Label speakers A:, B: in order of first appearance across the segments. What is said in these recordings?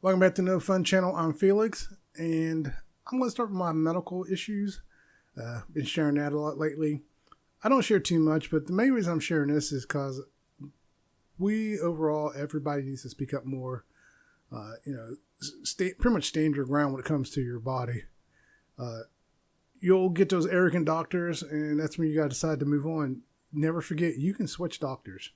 A: Welcome back to No Fun Channel. I'm Felix, and I'm going to start with my medical issues. Been sharing that a lot lately. I don't share too much, but the main reason I'm sharing this is because everybody needs to speak up more. Pretty much stand your ground when it comes to your body. You'll get those arrogant doctors, and that's when you got to decide to move on. Never forget, you can switch doctors.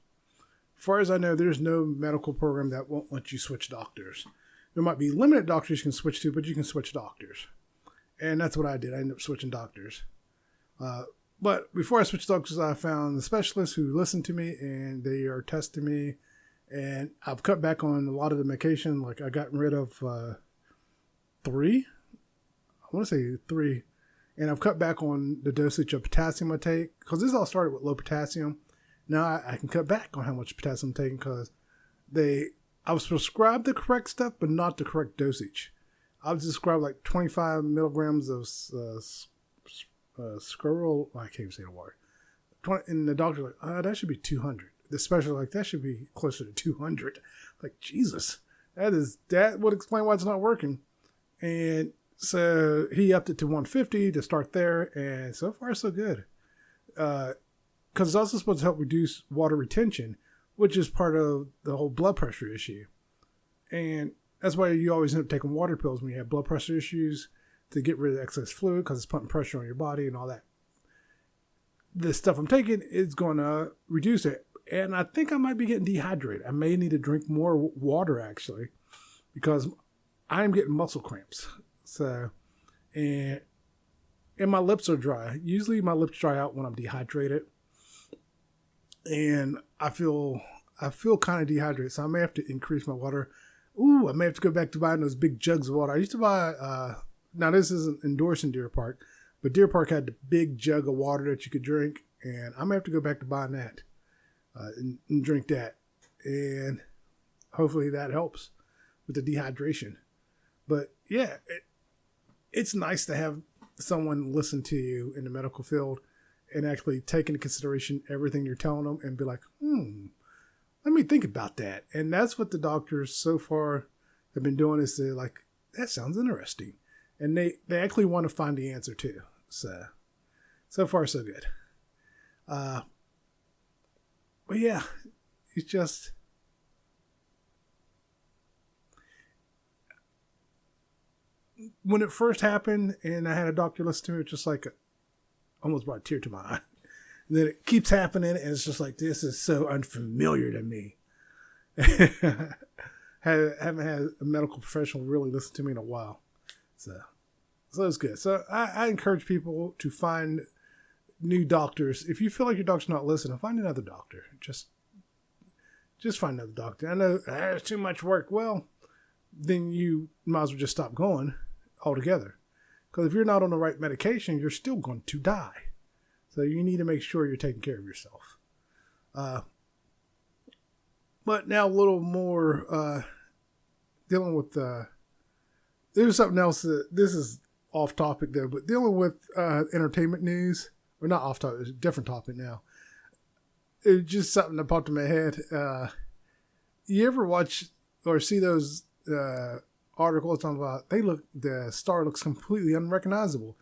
A: As far as I know, there's no medical program that won't let you switch doctors. There might be limited doctors you can switch to, but you can switch doctors. And that's what I did. I ended up switching doctors. But before I switched doctors, I found the specialists who listened to me, and they are testing me. And I've cut back on a lot of the medication. Like, I got rid of 3. I want to say 3. And I've cut back on the dosage of potassium I take. Because this all started with low potassium. Now I can cut back on how much potassium I'm taking because I was prescribed the correct stuff, but not the correct dosage. I was prescribed like 25 milligrams of scroll. I can't even say the word. And the doctor's like, that should be 200. The specialist like, that should be closer to 200. Like, Jesus, that would explain why it's not working. And so he upped it to 150 to start there. And so far, so good. Because it's also supposed to help reduce water retention, which is part of the whole blood pressure issue. And that's why you always end up taking water pills when you have blood pressure issues to get rid of excess fluid because it's putting pressure on your body and all that. The stuff I'm taking is going to reduce it. And I think I might be getting dehydrated. I may need to drink more water, actually, because I'm getting muscle cramps. And my lips are dry. Usually my lips dry out when I'm dehydrated. And I feel kind of dehydrated, so I may have to increase my water. I may have to go back to buying those big jugs of water. I used to buy, now this isn't endorsing Deer Park, but Deer Park had the big jug of water that you could drink, and I may have to go back to buying that and drink that. And hopefully that helps with the dehydration. But yeah, it's nice to have someone listen to you in the medical field and actually take into consideration everything you're telling them and be like, let me think about that. And that's what the doctors so far have been doing, is they're like, that sounds interesting. And they actually want to find the answer too. So far so good. But yeah, it's just, when it first happened and I had a doctor listen to me, it's just like, almost brought a tear to my eye. And then it keeps happening, and it's just like, this is so unfamiliar to me. Haven't had a medical professional really listen to me in a while. So it's good. So I encourage people to find new doctors. If you feel like your doctor's not listening, find another doctor. Just find another doctor. I know it's too much work. Well, then you might as well just stop going altogether. Because if you're not on the right medication, you're still going to die. So you need to make sure you're taking care of yourself. But now a little more dealing with... there's something else. This is off topic though, but dealing with entertainment news. Or not off topic, it's a different topic now. It's just something that popped in my head. You ever watch or see those... articles talking about the star looks completely unrecognizable,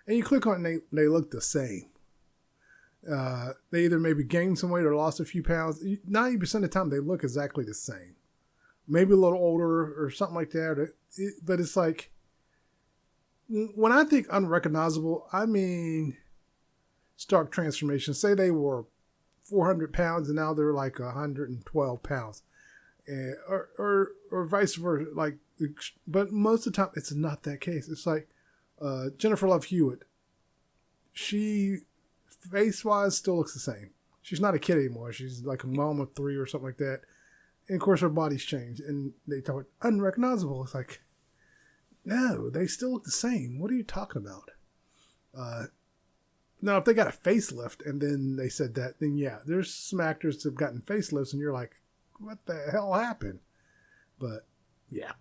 A: and you click on it and they look the same. They either maybe gained some weight or lost a few pounds. 90% of the time they look exactly the same, maybe a little older or something like that. But it's like, when I think unrecognizable, I mean stark transformation. Say they were 400 pounds and now they're like 112 pounds. Or vice versa, but most of the time it's not that case. It's like Jennifer Love Hewitt. She face-wise still looks the same. She's not a kid anymore. She's like a mom of 3 or something like that. And of course her body's changed, and they talk unrecognizable. It's like, no, they still look the same. What are you talking about? Now, if they got a facelift and then they said that, then yeah, there's some actors that have gotten facelifts, and you're like, what the hell happened? But yeah.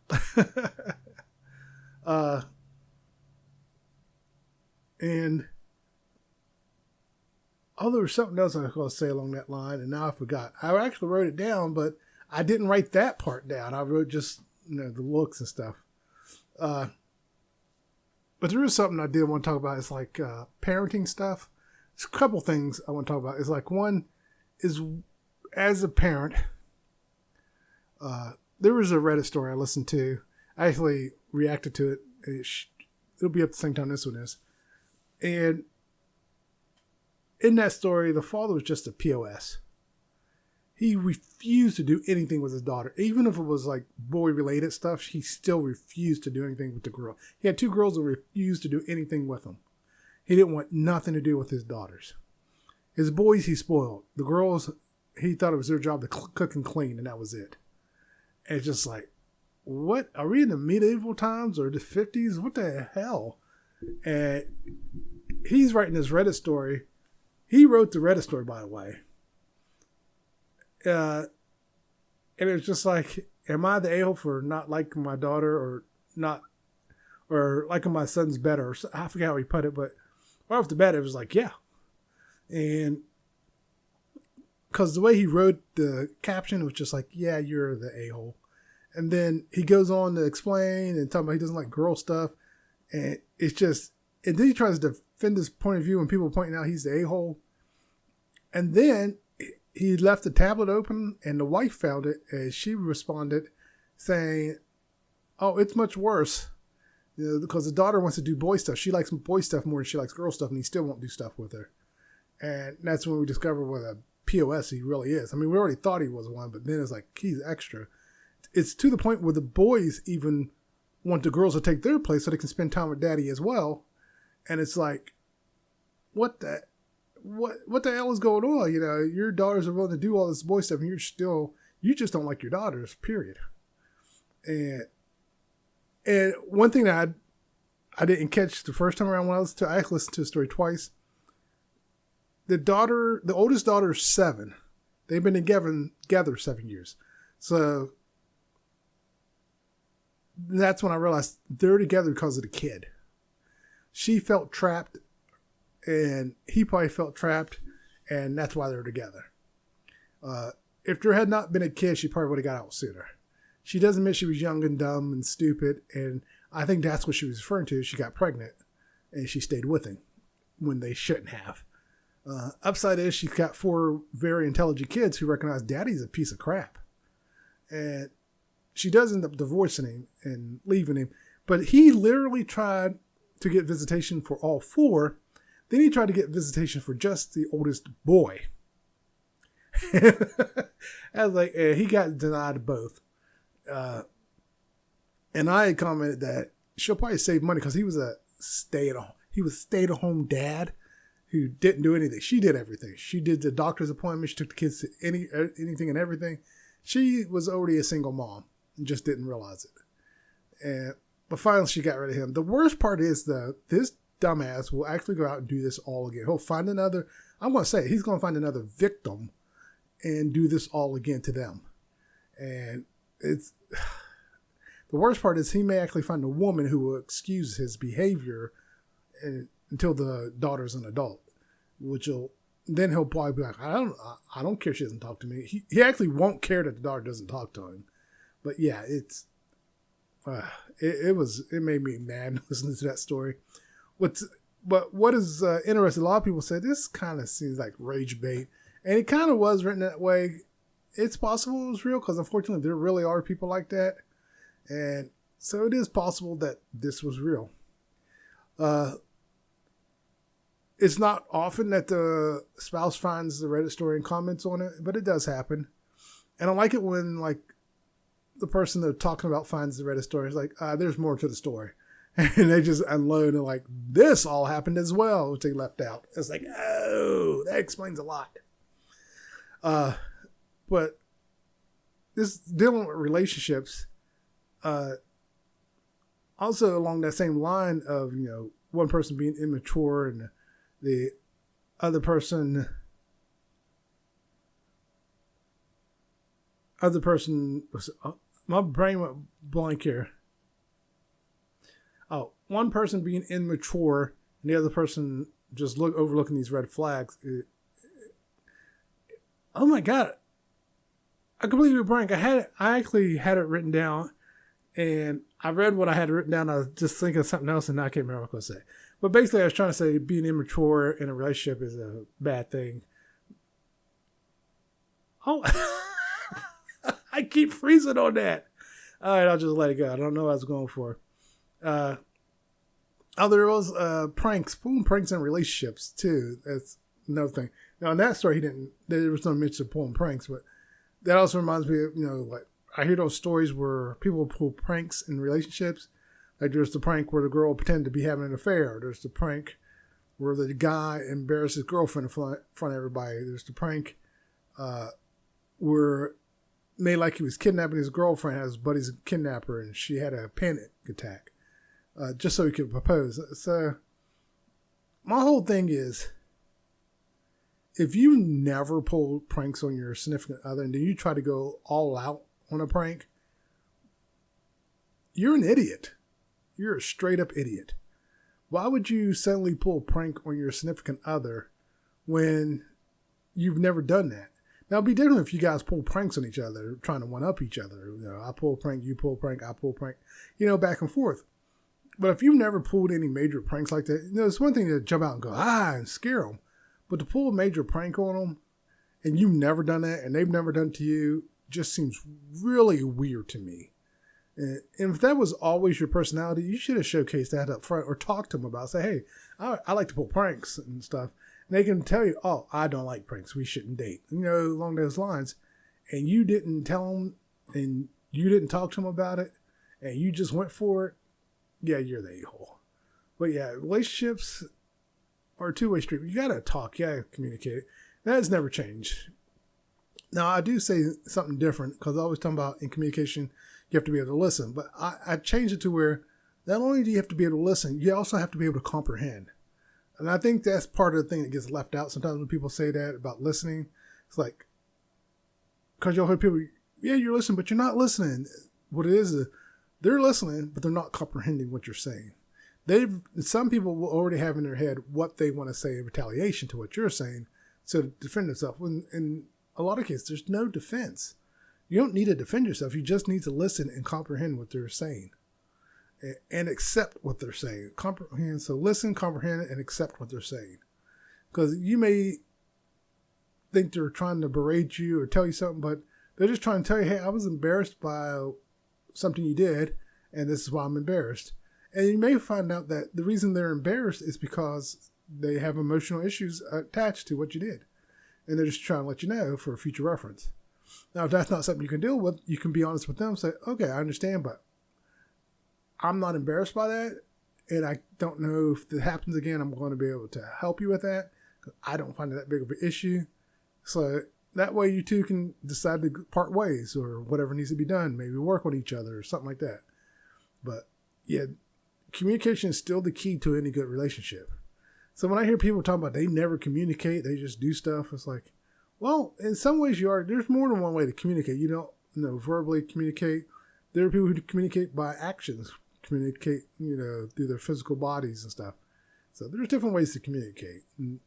A: And there was something else I was going to say along that line, and now I forgot. I actually wrote it down, but I didn't write that part down. I wrote just the looks and stuff. But there is something I did want to talk about. It's like parenting stuff. There's a couple things I want to talk about. It's like one is as a parent, there was a Reddit story I listened to. I actually reacted to it. It'll be up the same time this one is. And in that story, the father was just a POS. He refused to do anything with his daughter. Even if it was like boy-related stuff, he still refused to do anything with the girl. He had two girls that refused to do anything with him. He didn't want nothing to do with his daughters. His boys, he spoiled. The girls, he thought it was their job to cook and clean, and that was it. And it's just like, what? Are we in the medieval times or the 50s? What the hell? And he's writing this Reddit story. He wrote the Reddit story, by the way. And it's just like, am I the a-hole for not liking my daughter or liking my sons better? I forget how he put it, but right off the bat, it was like, yeah. And because the way he wrote the caption was just like, yeah, you're the a-hole. And then he goes on to explain and talk about he doesn't like girl stuff. And it's just, and then he tries to defend his point of view when people are pointing out he's the a-hole. And then he left the tablet open and the wife found it and she responded saying, oh, it's much worse. Because the daughter wants to do boy stuff. She likes boy stuff more than she likes girl stuff, and he still won't do stuff with her. And that's when we discover what a POS he really is. I mean, we already thought he was one, but then it's like he's extra. It's to the point where the boys even want the girls to take their place so they can spend time with daddy as well. And it's like, what the hell is going on? Your daughters are willing to do all this boy stuff, and you just don't like your daughters, period. And one thing that I didn't catch the first time around when I listened to the story twice. The oldest daughter is 7. They've been together 7 years. So that's when I realized they're together because of the kid. She felt trapped and he probably felt trapped, and that's why they're together. If there had not been a kid, she probably would have got out sooner. She does admit she was young and dumb and stupid, and I think that's what she was referring to. She got pregnant, and she stayed with him when they shouldn't have. Upside is she's got 4 very intelligent kids who recognize daddy's a piece of crap. And she does end up divorcing him and leaving him. But he literally tried to get visitation for all 4. Then he tried to get visitation for just the oldest boy. I was like, he got denied both. And I had commented that she'll probably save money because he was a stay-at-home dad who didn't do anything. She did everything. She did the doctor's appointment. She took the kids to anything and everything. She was already a single mom and just didn't realize it. But finally, she got rid of him. The worst part is this dumbass will actually go out and do this all again. He'll find another. I'm going to say he's going to find another victim and do this all again to them. And it's the worst part is he may actually find a woman who will excuse his behavior until the daughter's an adult, then he'll probably be like, I don't care if she doesn't talk to me. He actually won't care that the daughter doesn't talk to him. But yeah, it made me mad listening to that story. But what is interesting, a lot of people say this kind of seems like rage bait, and it kind of was written that way. It's possible it was real because unfortunately there really are people like that, and so it is possible that this was real. It's not often that the spouse finds the Reddit story and comments on it, but it does happen. And I like it when like the person they're talking about finds the Reddit story. It's like, there's more to the story. And they just unload and like, this all happened as well, which they left out. It's like, oh, that explains a lot. But this dealing with relationships, also along that same line of, one person being immature and the other person my brain went blank here. Oh, one person being immature and the other person just overlooking these red flags. Oh my God. I completely blank. I actually had it written down And I read what I had written down. I was just thinking of something else, and I can't remember what I was going to say. But basically, I was trying to say being immature in a relationship is a bad thing. Oh, I keep freezing on that. All right, I'll just let it go. I don't know what I was going for. There was pranks, pulling pranks in relationships too. That's another thing. Now in that story, there was no mention of pulling pranks, but that also reminds me of, like I hear those stories where people pull pranks in relationships. Like there's the prank where the girl pretended to be having an affair. There's the prank where the guy embarrassed his girlfriend in front of everybody. There's the prank where made like he was kidnapping his girlfriend, his buddy's kidnapper, and she had a panic attack just so he could propose. So my whole thing is, if you never pull pranks on your significant other and then you try to go all out on a prank, you're an idiot. You're a straight up idiot. Why would you suddenly pull a prank on your significant other when you've never done that? Now, it'd be different if you guys pull pranks on each other, trying to one-up each other. I pull a prank, you pull a prank, I pull a prank, back and forth. But if you've never pulled any major pranks like that, it's one thing to jump out and go, and scare them. But to pull a major prank on them, and you've never done that, and they've never done it to you, just seems really weird to me. And if that was always your personality, you should have showcased that up front or talked to them about it. Say, hey, I like to pull pranks and stuff. And they can tell you, oh, I don't like pranks. We shouldn't date. Along those lines. And you didn't tell them and you didn't talk to them about it and you just went for it. Yeah, you're the a-hole. But yeah, relationships are a two-way street. You got to talk. You got to communicate. That has never changed. Now, I do say something different because I always talk about in communication, you have to be able to listen. But I changed it to where not only do you have to be able to listen, you also have to be able to comprehend. And I think that's part of the thing that gets left out. Sometimes when people say that about listening, it's like, because you'll hear people, yeah, you're listening, but you're not listening. What it is they're listening, but they're not comprehending what you're saying. Some people will already have in their head what they want to say in retaliation to what you're saying, so to defend themselves. In a lot of cases, there's no defense. You don't need to defend yourself. You just need to listen and comprehend what they're saying. And accept what they're saying. Comprehend. So listen, comprehend, and accept what they're saying. Because you may think they're trying to berate you or tell you something, but they're just trying to tell you, hey, I was embarrassed by something you did, and this is why I'm embarrassed. And you may find out that the reason they're embarrassed is because they have emotional issues attached to what you did. And they're just trying to let you know for future reference. Now, if that's not something you can deal with, you can be honest with them and say, okay, I understand, but I'm not embarrassed by that, and I don't know if it happens again, I'm going to be able to help you with that. I don't find it that big of an issue. So that way you two can decide to part ways or whatever needs to be done, maybe work on each other or something like that. But yeah, communication is still the key to any good relationship. So when I hear people talk about they never communicate, they just do stuff, it's like, well, in some ways there's more than one way to communicate. You don't verbally communicate. There are people who communicate by actions. Communicate, through their physical bodies and stuff. So there's different ways to communicate. And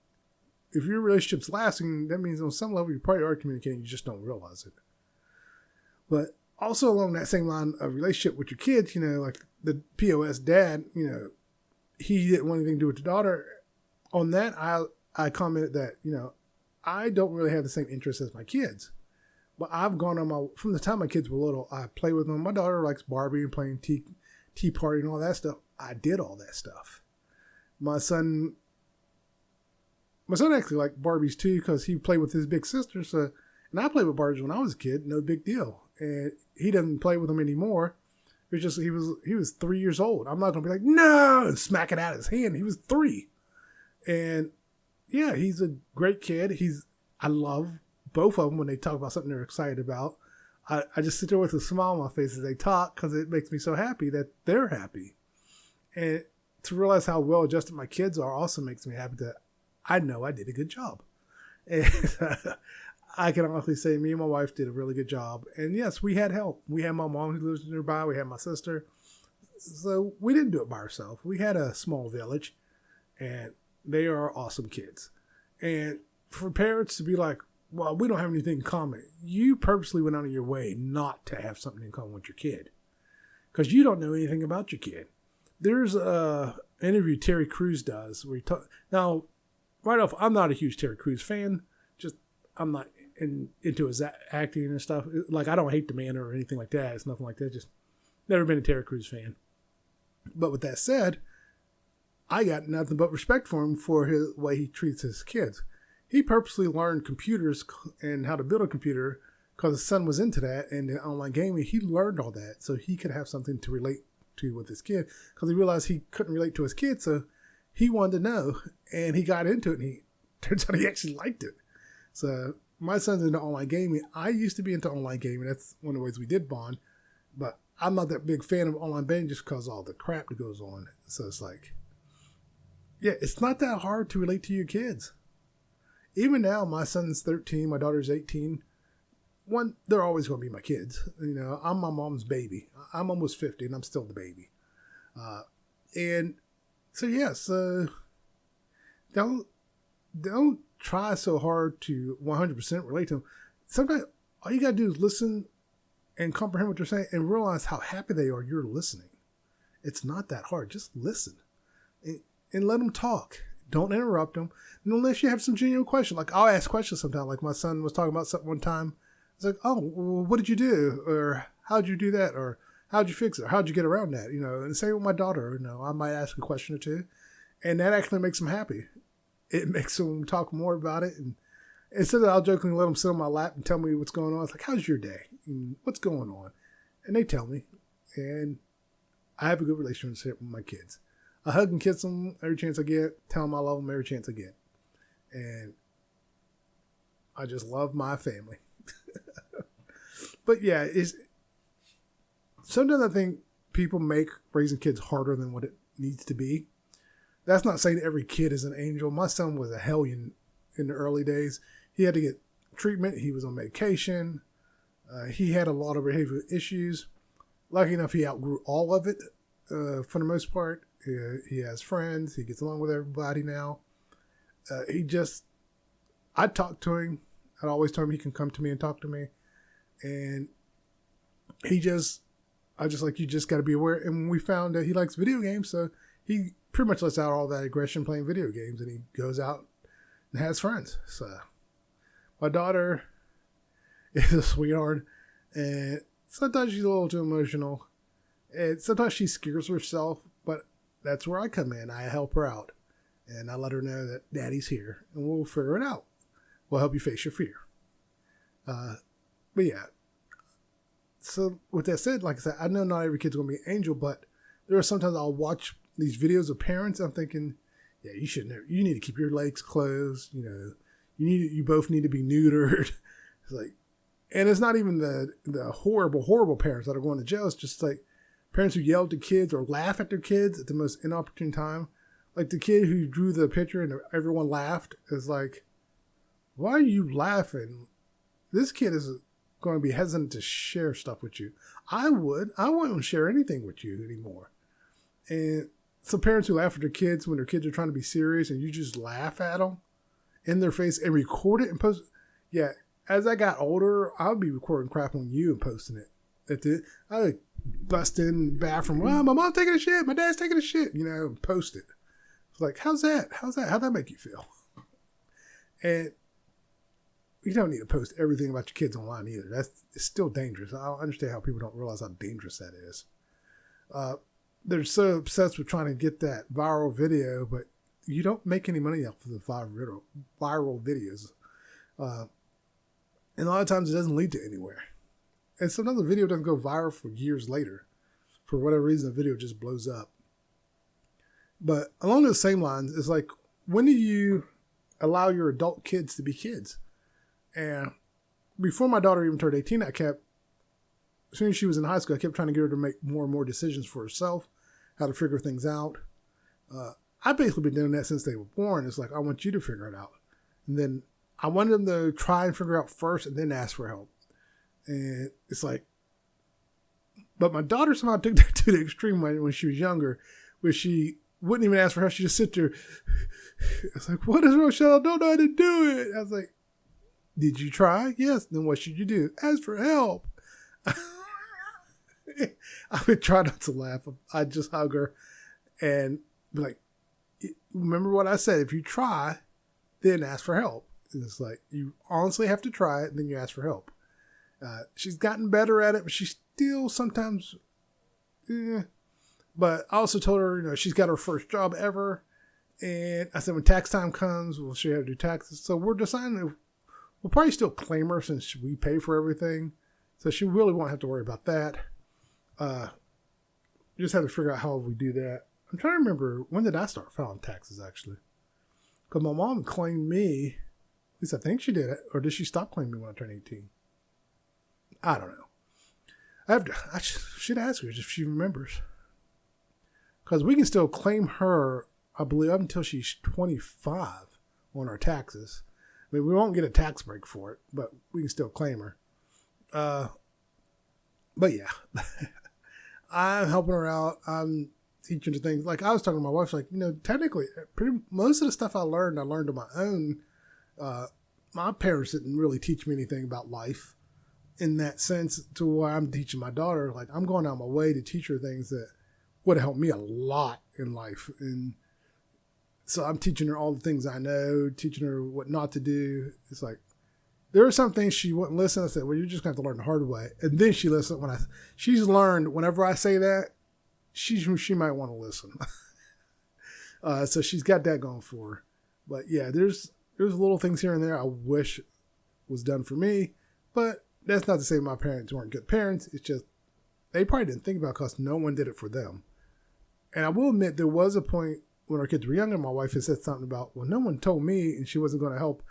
A: if your relationship's lasting, that means on some level you probably are communicating, you just don't realize it. But also along that same line of relationship with your kids, like the POS dad, he didn't want anything to do with the daughter. On that, I commented that, I don't really have the same interests as my kids. But I've gone from the time my kids were little, I play with them. My daughter likes Barbie and playing tea party and all that stuff. I did all that stuff. My son actually liked Barbies too because he played with his big sister. So, and I played with Barbies when I was a kid, no big deal. And he doesn't play with them anymore. It was just he was 3 years old. I'm not gonna be like no and smack it out of his hand. He was 3, and yeah, he's a great kid. I love both of them when they talk about something they're excited about. I just sit there with a smile on my face as they talk because it makes me so happy that they're happy. And to realize how well adjusted my kids are also makes me happy that I know I did a good job. And I can honestly say me and my wife did a really good job. And yes, we had help. We had my mom who lives nearby. We had my sister. So we didn't do it by ourselves. We had a small village and they are awesome kids. And for parents to be like, well, we don't have anything in common. You purposely went out of your way not to have something in common with your kid. because you don't know anything about your kid. There's a interview Terry Crews does where he now, right off, I'm not a huge Terry Crews fan. Just I'm not into his acting and stuff. Like, I don't hate the man or anything like that. It's nothing like that. Just never been a Terry Crews fan. But with that said, I got nothing but respect for him for his way he treats his kids. He purposely learned computers and how to build a computer because his son was into that, and the online gaming. He learned all that so he could have something to relate to with his kid, because he realized he couldn't relate to his kid, so he wanted to know, and he got into it, and he turns out he actually liked it. So my son's into online gaming. I used to be into online gaming. That's one of the ways we did bond, but I'm not that big fan of online gaming just because of all the crap that goes on. So it's like, yeah, it's not that hard to relate to your kids. Even now, my son's 13, my daughter's 18. They're always going to be my kids. You know, I'm my mom's baby. I'm almost 50, and I'm still the baby. And so, yes, don't try so hard to 100% relate to them. Sometimes all you got to do is listen and comprehend what they're saying and realize how happy they are you're listening. It's not that hard. Just listen and let them talk. Don't interrupt them unless you have some genuine question. Like, I'll ask questions sometimes. Like, my son was talking about something one time. It's like, oh, well, what did you do? Or how'd you do that? Or how'd you fix it? Or how'd you get around that? You know, and same with my daughter. You know, I might ask a question or two, and that actually makes them happy. It makes them talk more about it. And instead of I'll jokingly let them sit on my lap and tell me what's going on, it's like, how's your day? And what's going on? And they tell me, and I have a good relationship with my kids. I hug and kiss them every chance I get, tell them I love them every chance I get. And I just love my family. But yeah, sometimes I think people make raising kids harder than what it needs to be. That's not saying every kid is an angel. My son was a hellion in the early days. He had to get treatment. He was on medication. He had a lot of behavioral issues. Lucky enough, he outgrew all of it for the most part. He has friends. He gets along with everybody now. I talked to him. I'd always told him he can come to me and talk to me. And I just like, you just got to be aware. And we found that he likes video games. So he pretty much lets out all that aggression playing video games. And he goes out and has friends. So my daughter is a sweetheart. And sometimes she's a little too emotional. And sometimes she scares herself. But that's where I come in. I help her out. And I let her know that Daddy's here. And we'll figure it out. We'll help you face your fear. But yeah. So with that said, like I said, I know not every kid's going to be an angel, but there are sometimes I'll watch these videos of parents. I'm thinking, yeah, you need to keep your legs closed. You know, you both need to be neutered. It's like, and it's not even the horrible parents that are going to jail. It's just like parents who yell at the kids or laugh at their kids at the most inopportune time. Like the kid who drew the picture and everyone laughed is like, why are you laughing? This kid is going to be hesitant to share stuff with you. I wouldn't share anything with you anymore. And some parents who laugh at their kids when their kids are trying to be serious and you just laugh at them in their face and record it and post it. Yeah, as I got older, I would be recording crap on you and posting it. I would bust in the bathroom. Well, my mom's taking a shit. My dad's taking a shit. You know, and post it. It's like, how's that? How'd that make you feel? And you don't need to post everything about your kids online either. It's still dangerous. I don't understand how people don't realize how dangerous that is. They're so obsessed with trying to get that viral video, but you don't make any money off of the viral videos. And a lot of times it doesn't lead to anywhere. And sometimes the video doesn't go viral for years later. For whatever reason, the video just blows up. But along the same lines, it's like, when do you allow your adult kids to be kids? And before my daughter even turned 18, as soon as she was in high school, I kept trying to get her to make more and more decisions for herself, how to figure things out. I've basically been doing that since they were born. It's like, I want you to figure it out. And then I wanted them to try and figure it out first and then ask for help. And it's like, but my daughter somehow took that to the extreme when she was younger, where she wouldn't even ask for help. She just sit there. It's like, what is wrong, Shell? I don't know how to do it. I was like, did you try? Yes. Then what should you do? Ask for help. I would try not to laugh. I'd just hug her and be like, remember what I said. If you try, then ask for help. And it's like, you honestly have to try it, and then you ask for help. She's gotten better at it, but she's still sometimes, But I also told her, she's got her first job ever. And I said, when tax time comes, we'll show you how to do taxes. So we're deciding that we'll probably still claim her since we pay for everything. So she really won't have to worry about that. Just have to figure out how we do that. I'm trying to remember, when did I start filing taxes, actually? Because my mom claimed me, at least I think she did it, or did she stop claiming me when I turned 18? I don't know. I should ask her if she remembers. Because we can still claim her, I believe, up until she's 25 on our taxes. I mean, we won't get a tax break for it, but we can still claim her. But yeah, I'm helping her out. I'm teaching her things. Like I was talking to my wife, like, technically, most of the stuff I learned on my own. My parents didn't really teach me anything about life in that sense to where I'm teaching my daughter. Like I'm going out of my way to teach her things that would have helped me a lot in life. And so I'm teaching her all the things I know, teaching her what not to do. It's like, there are some things she wouldn't listen. I said, well, you're just going to have to learn the hard way. And then she listened she's learned whenever I say that, she might want to listen. So she's got that going for her. But yeah, there's little things here and there I wish was done for me, but that's not to say my parents weren't good parents. It's just, they probably didn't think about it because no one did it for them. And I will admit there was a point when our kids were younger, my wife had said something about, well, no one told me and she wasn't going to help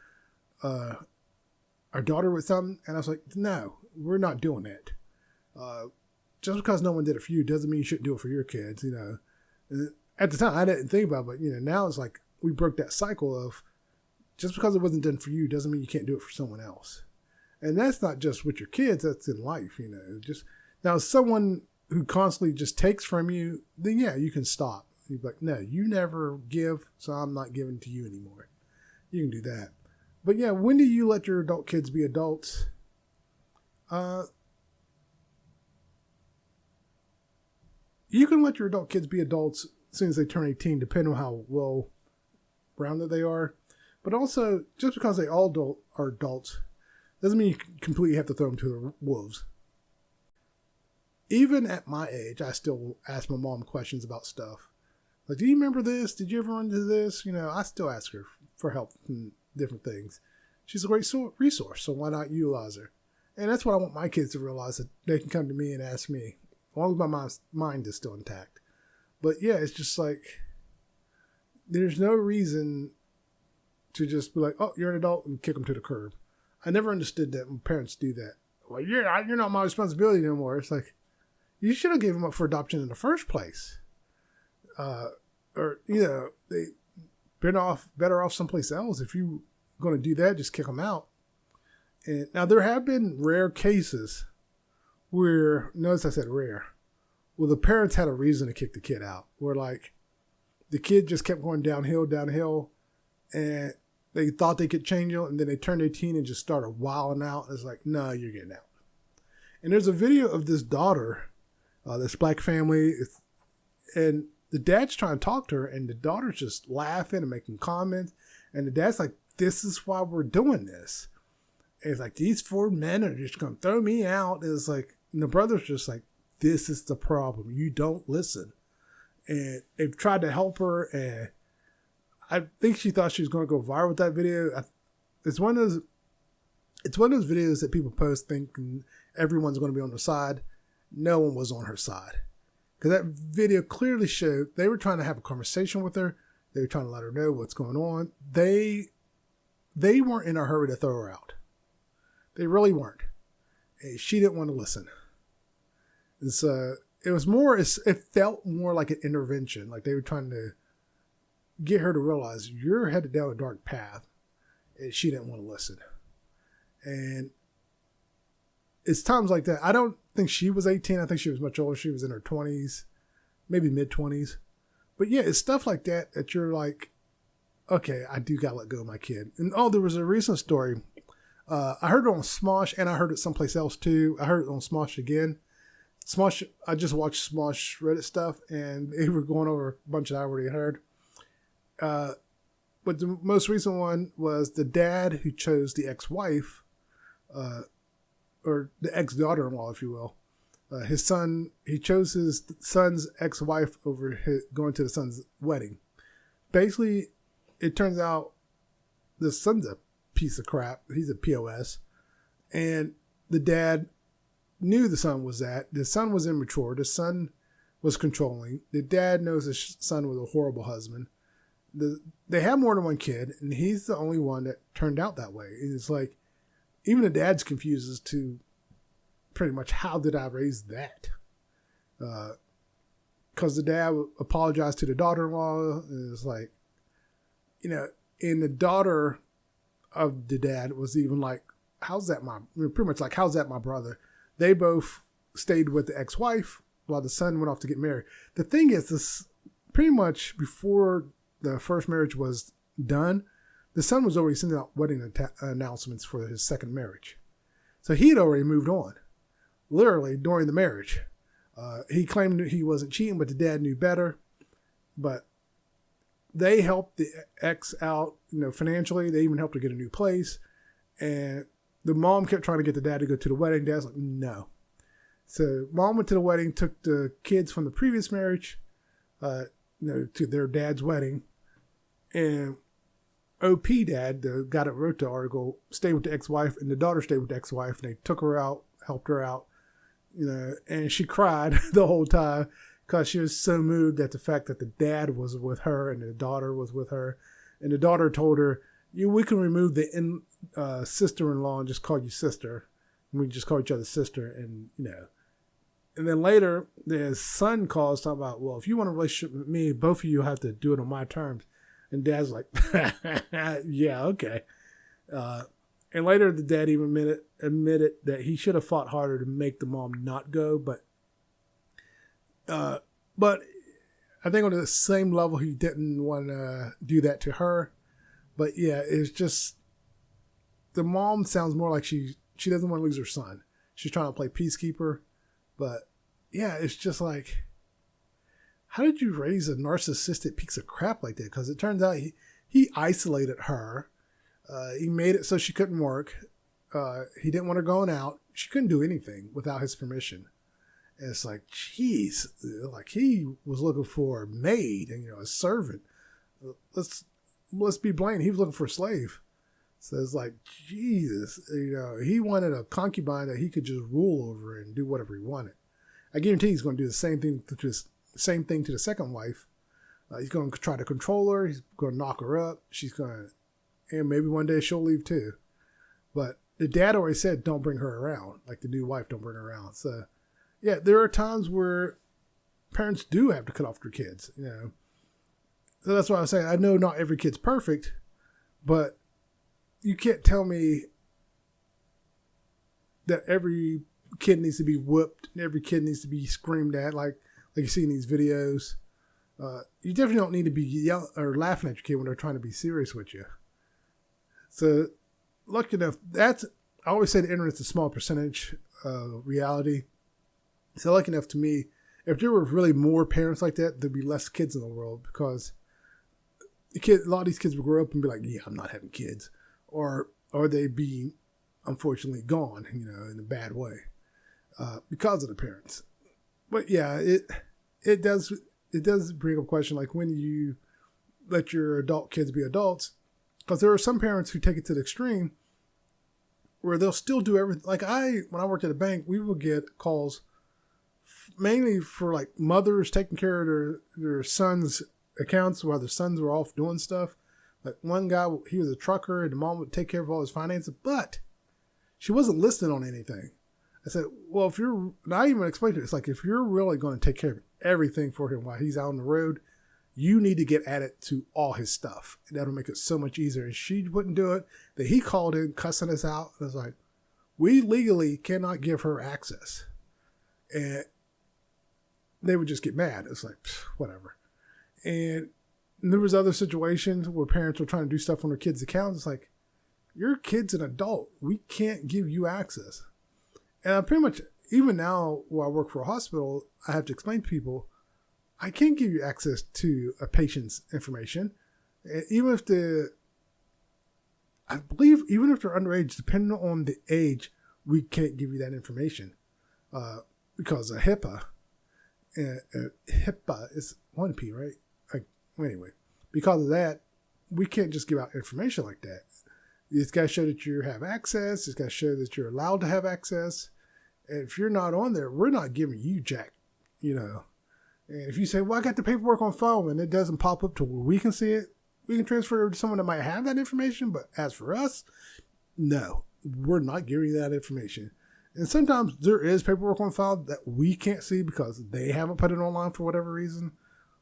A: our daughter with something. And I was like, no, we're not doing that. Just because no one did it for you doesn't mean you shouldn't do it for your kids, And at the time, I didn't think about it, but, now it's like we broke that cycle of just because it wasn't done for you doesn't mean you can't do it for someone else. And that's not just with your kids, that's in life, Just now, someone who constantly just takes from you, then yeah, you can stop. You're like, no, you never give, so I'm not giving to you anymore. You can do that. But yeah, when do you let your adult kids be adults? You can let your adult kids be adults as soon as they turn 18, depending on how well-rounded they are. But also, just because they all are adults, doesn't mean you completely have to throw them to the wolves. Even at my age, I still ask my mom questions about stuff. Like, do you remember this? Did you ever run into this? I still ask her for help in different things. She's a great resource, so why not utilize her? And that's what I want my kids to realize, that they can come to me and ask me, as long as my mind is still intact. But yeah, it's just like, there's no reason to just be like, oh, you're an adult, and kick them to the curb. I never understood that when parents do that. Well, you're not my responsibility anymore. It's like, you should have given them up for adoption in the first place. They better off someplace else. If you're going to do that, just kick them out. And now there have been rare cases where, notice I said rare, where the parents had a reason to kick the kid out. Where like the kid just kept going downhill, and they thought they could change it, and then they turned 18 and just started wilding out. It's like, no, you're getting out. And there's a video of this daughter, this black family, and the dad's trying to talk to her, and the daughter's just laughing and making comments. And the dad's like, this is why we're doing this. And it's like, these 4 men are just going to throw me out. And it's like, and the brother's just like, this is the problem. You don't listen. And they've tried to help her, and I think she thought she was going to go viral with that video. It's one of those videos that people post thinking everyone's going to be on their side. No one was on her side. Because that video clearly showed they were trying to have a conversation with her. They were trying to let her know what's going on. They weren't in a hurry to throw her out. They really weren't. And she didn't want to listen. And so it felt more like an intervention. Like they were trying to get her to realize you're headed down a dark path. And she didn't want to listen. And it's times like that. I don't think she was 18. I think she was much older. She was in her 20s, maybe mid-20s. But yeah, it's stuff like that you're like, okay, I do got to let go of my kid. And there was a recent story. I heard it on Smosh, and I heard it someplace else too. I heard it on Smosh again. Smosh, I just watched Smosh Reddit stuff, and they were going over a bunch that I already heard. But the most recent one was the dad who chose the ex-wife, or the ex-daughter-in-law, if you will. His son, he chose his son's ex-wife over going to the son's wedding. Basically, it turns out the son's a piece of crap. He's a POS. And the dad knew the son was that. The son was immature. The son was controlling. The dad knows his son was a horrible husband. They have more than one kid, and he's the only one that turned out that way. It's like, even the dad's confused as to pretty much how did I raise that? Because the dad apologized to the daughter-in-law, and it's like, and the daughter of the dad was even like, how's that pretty much like, how's that my brother? They both stayed with the ex-wife while the son went off to get married. The thing is, this pretty much before the first marriage was done, the son was already sending out wedding announcements for his second marriage. So he had already moved on, literally during the marriage. He claimed that he wasn't cheating, but the dad knew better. But they helped the ex out, financially. They even helped her get a new place. And the mom kept trying to get the dad to go to the wedding. Dad's like, no. So mom went to the wedding, took the kids from the previous marriage, to their dad's wedding. And OP dad, the guy that wrote the article, stayed with the ex-wife, and the daughter stayed with the ex-wife, and they took her out, helped her out, and she cried the whole time because she was so moved at the fact that the dad was with her and the daughter was with her. And the daughter told her, we can remove the sister-in-law and just call you sister. And we just call each other sister, and. And then later, the son calls talking about, well, if you want a relationship with me, both of you have to do it on my terms. And dad's like, yeah, okay. And later, the dad even admitted that he should have fought harder to make the mom not go. But I think on the same level, he didn't want to do that to her. But yeah, it's just, the mom sounds more like she doesn't want to lose her son. She's trying to play peacekeeper. But yeah, it's just like, how did you raise a narcissistic piece of crap like that? Because it turns out he isolated her. He made it so she couldn't work. He didn't want her going out. She couldn't do anything without his permission. And it's like, geez, like he was looking for a maid and, a servant. Let's be blamed. He was looking for a slave. So it's like, Jesus, he wanted a concubine that he could just rule over and do whatever he wanted. I guarantee he's going to do the same thing to the second wife. He's going to try to control her. He's going to knock her up. And maybe one day she'll leave too. But the dad already said, don't bring her around. Like the new wife, don't bring her around. So yeah, there are times where parents do have to cut off their kids, So that's why I was saying, I know not every kid's perfect, but you can't tell me that every kid needs to be whooped and every kid needs to be screamed at like you see in these videos. You definitely don't need to be yelling or laughing at your kid when they're trying to be serious with you. So, lucky enough, I always say the internet's a small percentage of reality. So, lucky enough to me, if there were really more parents like that, there'd be less kids in the world because a lot of these kids would grow up and be like, yeah, I'm not having kids. Or they'd be, unfortunately, gone, in a bad way because of the parents. But yeah, it does bring up a question like when you let your adult kids be adults, because there are some parents who take it to the extreme where they'll still do everything. Like when I worked at a bank, we would get calls mainly for like mothers taking care of their sons' accounts while their sons were off doing stuff. Like one guy, he was a trucker and the mom would take care of all his finances, but she wasn't listening on anything. I said, well, and I even explained to her, it's like, if you're really going to take care of everything for him while he's out on the road, you need to get added to all his stuff. And that'll make it so much easier. And she wouldn't do it. Then he called in cussing us out. And I was like, we legally cannot give her access. And they would just get mad. It's like, whatever. And there was other situations where parents were trying to do stuff on their kids' accounts. It's like, your kid's an adult. We can't give you access. And I pretty much, even now, while I work for a hospital, I have to explain to people, I can't give you access to a patient's information. Even if I believe even if they're underage, depending on the age, we can't give you that information because of HIPAA. HIPAA is 1P, right? Anyway, because of that, we can't just give out information like that. It's got to show that you have access. It's got to show that you're allowed to have access. And if you're not on there, we're not giving you jack, And if you say, well, I got the paperwork on file and it doesn't pop up to where we can see it, we can transfer it to someone that might have that information. But as for us, no, we're not giving you that information. And sometimes there is paperwork on file that we can't see because they haven't put it online for whatever reason.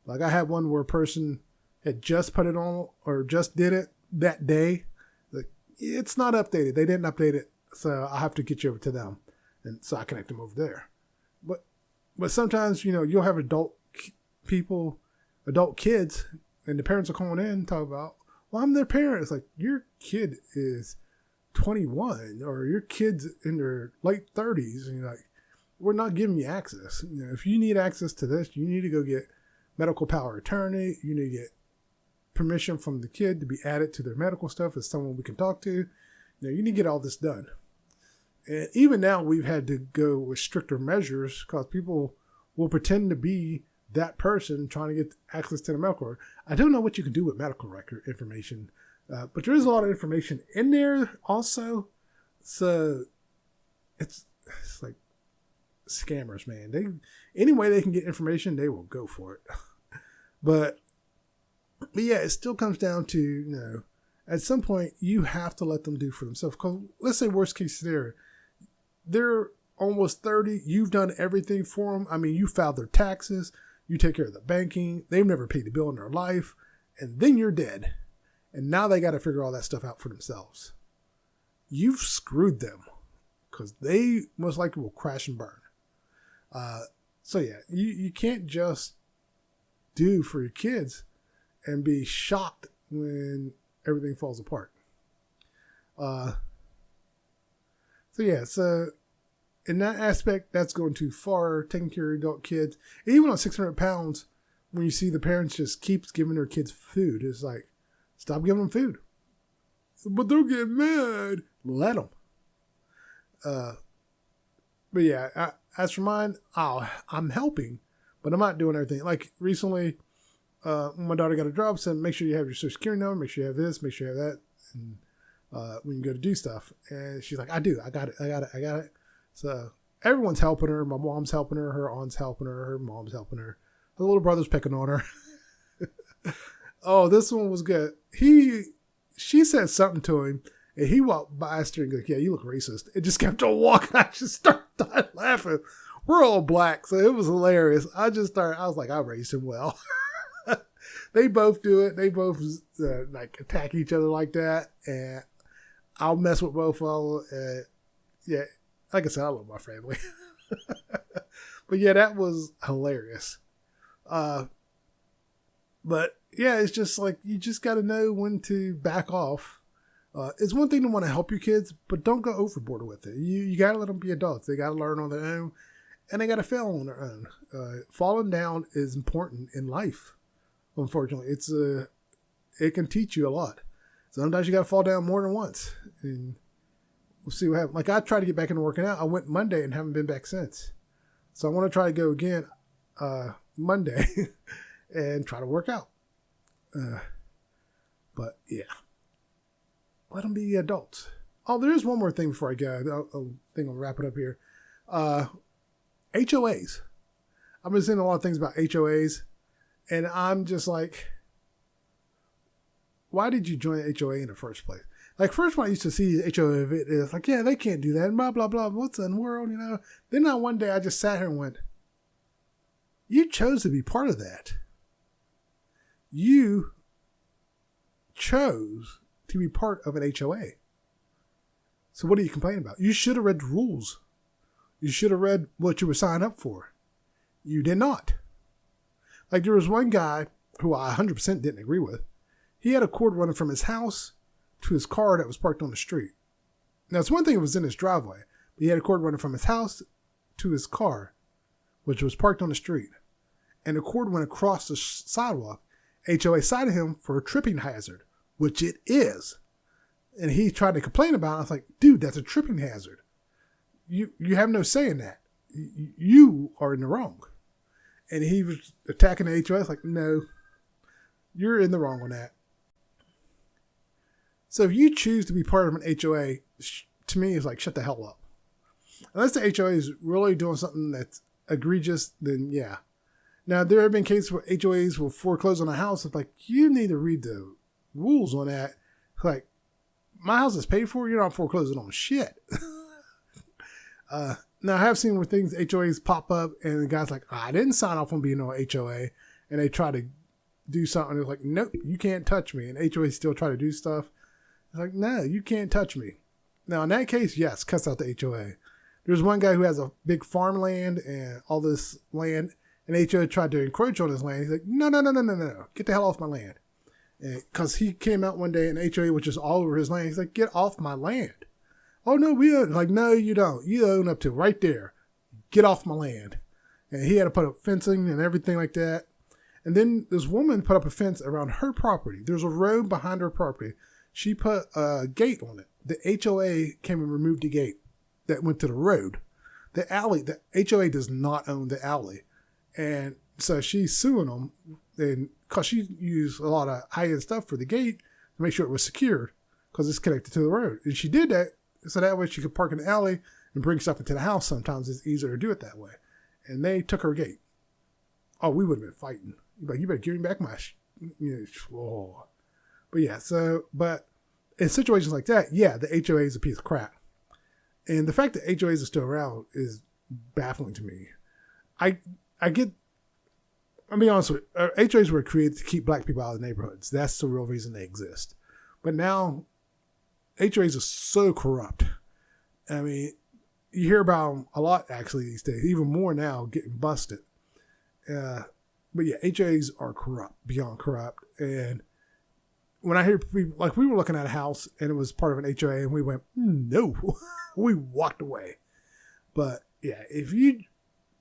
A: Like I had one where a person had just put it on or just did it that day. Like, it's not updated. They didn't update it. So I have to get you over to them. And so I connect them over there. But sometimes, you'll have adult kids, and the parents are calling in and talk about, well, I'm their parent. It's like, your kid is 21 or your kid's in their late 30s. And you're like, we're not giving you access. If you need access to this, you need to go get medical power of attorney. You need to get permission from the kid to be added to their medical stuff as someone we can talk to. You need to get all this done. And even now we've had to go with stricter measures because people will pretend to be that person trying to get access to the medical record. I don't know what you can do with medical record information, but there is a lot of information in there also. So it's like scammers, man. Any way they can get information, they will go for it. But yeah, it still comes down to, at some point you have to let them do for themselves. Because let's say worst case scenario, they're almost 30. You've done everything for them. I mean, you filed their taxes. You take care of the banking. They've never paid a bill in their life. And then you're dead. And now they got to figure all that stuff out for themselves. You've screwed them because they most likely will crash and burn. So yeah, you can't just do for your kids and be shocked when everything falls apart. So yeah, so in that aspect, that's going too far, taking care of adult kids. And even on 600 pounds, when you see the parents just keeps giving their kids food, it's like, stop giving them food. But they'll get mad. Let them. But yeah, as for mine, I'm helping, but I'm not doing everything. Like recently, when my daughter got a job, said, make sure you have your social security number, make sure you have this, make sure you have that. And when you go to do stuff. And she's like, I got it. So everyone's helping her. My mom's helping her. Her aunt's helping her. Her mom's helping her. Her little brother's picking on her. Oh, this one was good. She said something to him, and he walked by her and goes, yeah, you look racist. It just kept on walking. I just started laughing. We're all black, so it was hilarious. I was like, I raised him well. They both do it. They both attack each other like that, and I'll mess with both of them. Yeah, like I said, I love my family. But yeah, that was hilarious. But yeah, it's just like, you just got to know when to back off. It's one thing to want to help your kids, but don't go overboard with it. You got to let them be adults. They got to learn on their own, and they got to fail on their own. Falling down is important in life. Unfortunately, it can teach you a lot. Sometimes you got to fall down more than once, and we'll see what happens. Like, I tried to get back into working out. I went Monday and haven't been back since. So I want to try to go again Monday and try to work out. But yeah, let them be adults. Oh, there is one more thing before I go. I think I'll wrap it up here. HOAs. I've been seeing a lot of things about HOAs, and I'm just like, why did you join HOA in the first place? Like, first when I used to see HOA, it's like, yeah, they can't do that, blah, blah, blah. What's in the world, Then one day I just sat here and went, you chose to be part of that. You chose to be part of an HOA. So what are you complaining about? You should have read the rules. You should have read what you were signing up for. You did not. Like, there was one guy who I 100% didn't agree with. He had a cord running from his house to his car that was parked on the street. Now, it's one thing if it was in his driveway, but he had a cord running from his house to his car, which was parked on the street, and the cord went across the sidewalk. HOA cited him for a tripping hazard, which it is. And he tried to complain about it. I was like, dude, that's a tripping hazard. You have no say in that. You are in the wrong. And he was attacking the HOA. I was like, no, you're in the wrong on that. So if you choose to be part of an HOA, to me, it's like, shut the hell up. Unless the HOA is really doing something that's egregious, then yeah. Now, there have been cases where HOAs will foreclose on a house. It's like, you need to read the rules on that. It's like, my house is paid for. You're not foreclosing on shit. Now, I have seen where things, HOAs pop up, and the guy's like, I didn't sign off on being on HOA. And they try to do something. It's like, nope, you can't touch me. And HOAs still try to do stuff. It's like, no, you can't touch me. Now, in that case, yes, cuts out the HOA. There's one guy who has a big farmland and all this land, and HOA tried to encroach on his land. He's like, no. Get the hell off my land. Because he came out one day and HOA was just all over his land. He's like, get off my land. Oh, no, we own. Like, no, you don't. You own up to right there. Get off my land. And he had to put up fencing and everything like that. And then this woman put up a fence around her property. There's a road behind her property. She put a gate on it. The HOA came and removed the gate that went to the road. The alley, the HOA does not own the alley. And so she's suing them, and because she used a lot of high-end stuff for the gate to make sure it was secured because it's connected to the road. And she did that so that way she could park in the alley and bring stuff into the house. Sometimes it's easier to do it that way. And they took her gate. Oh, we would have been fighting. Like, you better give me back my whoa. But yeah, but in situations like that, yeah, the HOA is a piece of crap. And the fact that HOAs are still around is baffling to me. I'll be honest with you, HOAs were created to keep black people out of the neighborhoods. That's the real reason they exist. But now, HOAs are so corrupt. I mean, you hear about them a lot actually these days, even more now, getting busted. But yeah, HOAs are corrupt, beyond corrupt. And when I hear people, like we were looking at a house and it was part of an HOA and we went, no, we walked away. But yeah, if you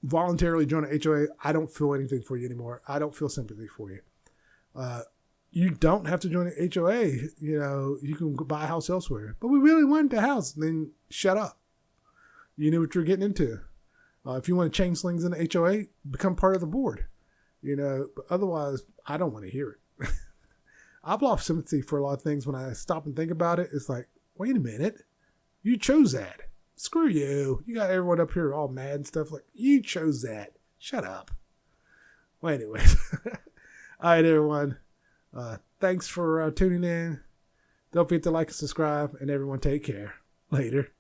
A: voluntarily join an HOA, I don't feel anything for you anymore. I don't feel sympathy for you. You don't have to join an HOA. You know, you can go buy a house elsewhere. But we really wanted the house. Then shut up. You knew what you're getting into. If you want to change things in the HOA, become part of the board. You know, but otherwise, I don't want to hear it. I've lost sympathy for a lot of things when I stop and think about it. It's like, wait a minute. You chose that. Screw you. You got everyone up here all mad and stuff. Like, you chose that. Shut up. Well, anyways. All right, everyone. Thanks for tuning in. Don't forget to like and subscribe. And everyone take care. Later.